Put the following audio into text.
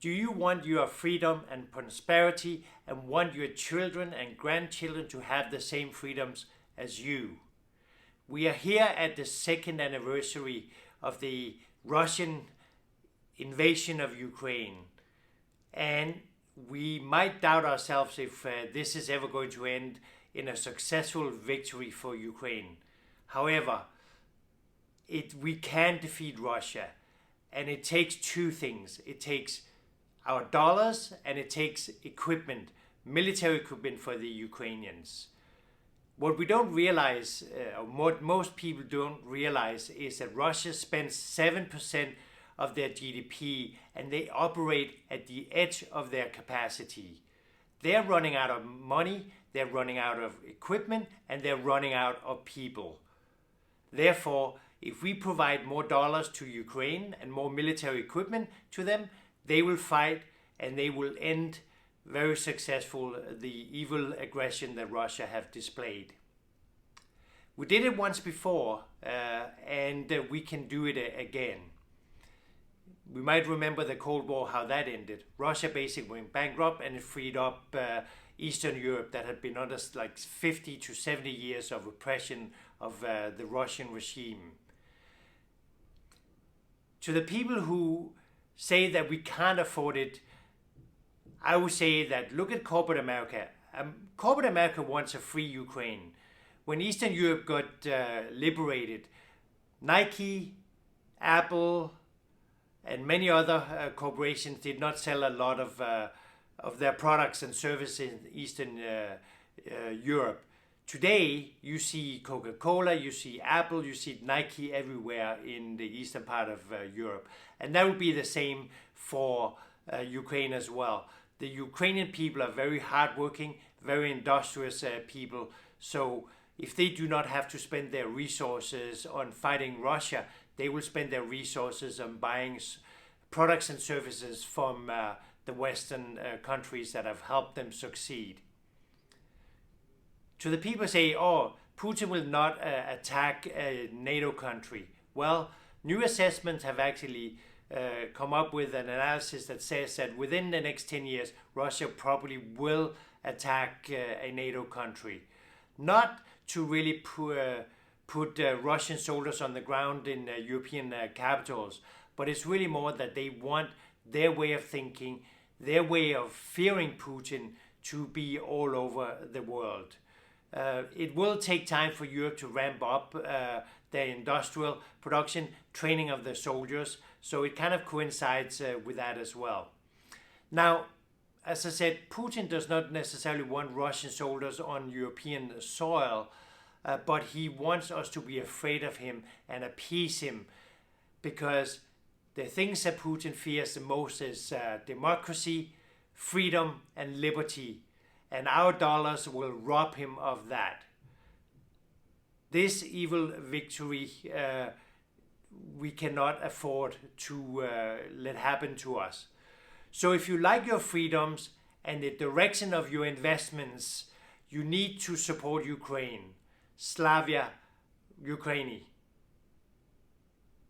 Do you want your freedom and prosperity and want your children and grandchildren to have the same freedoms as you? We are here at the second anniversary of the Russian invasion of Ukraine, and we might doubt ourselves if this is ever going to end in a successful victory for Ukraine. However, we can defeat Russia, and it takes two things. It takes our dollars and it takes equipment, military equipment for the Ukrainians. What we don't realize, or what most people don't realize, is that Russia spends 7% of their GDP and they operate at the edge of their capacity. They're running out of money, they're running out of equipment, and they're running out of people. Therefore, if we provide more dollars to Ukraine and more military equipment to them, they will fight and they will end very successful the evil aggression that Russia have displayed. We did it once before, and we can do it again. We might remember the Cold War, how that ended. Russia basically went bankrupt and it freed up Eastern Europe that had been under like 50 to 70 years of oppression of the Russian regime. To the people who say that we can't afford it, I would say that look at corporate America. Corporate America wants a free Ukraine. When Eastern Europe got liberated, Nike, Apple, and many other corporations did not sell a lot of their products and services in Eastern Europe. Today, you see Coca-Cola, you see Apple, you see Nike everywhere in the eastern part of Europe. And that will be the same for Ukraine as well. The Ukrainian people are very hardworking, very industrious people. So if they do not have to spend their resources on fighting Russia, they will spend their resources on buying products and services from the Western countries that have helped them succeed. To the people who say, oh, Putin will not attack a NATO country. Well, new assessments have actually come up with an analysis that says that within the next 10 years, Russia probably will attack a NATO country. Not to really put Russian soldiers on the ground in European capitals, but it's really more that they want their way of thinking, their way of fearing Putin to be all over the world. It will take time for Europe to ramp up their industrial production, training of the soldiers, so it kind of coincides with that as well. Now, as I said, Putin does not necessarily want Russian soldiers on European soil, but he wants us to be afraid of him and appease him, because the things that Putin fears the most is democracy, freedom, and liberty. And our dollars will rob him of that. This evil victory we cannot afford to let happen to us. So if you like your freedoms and the direction of your investments, you need to support Ukraine. Slavia Ukraini.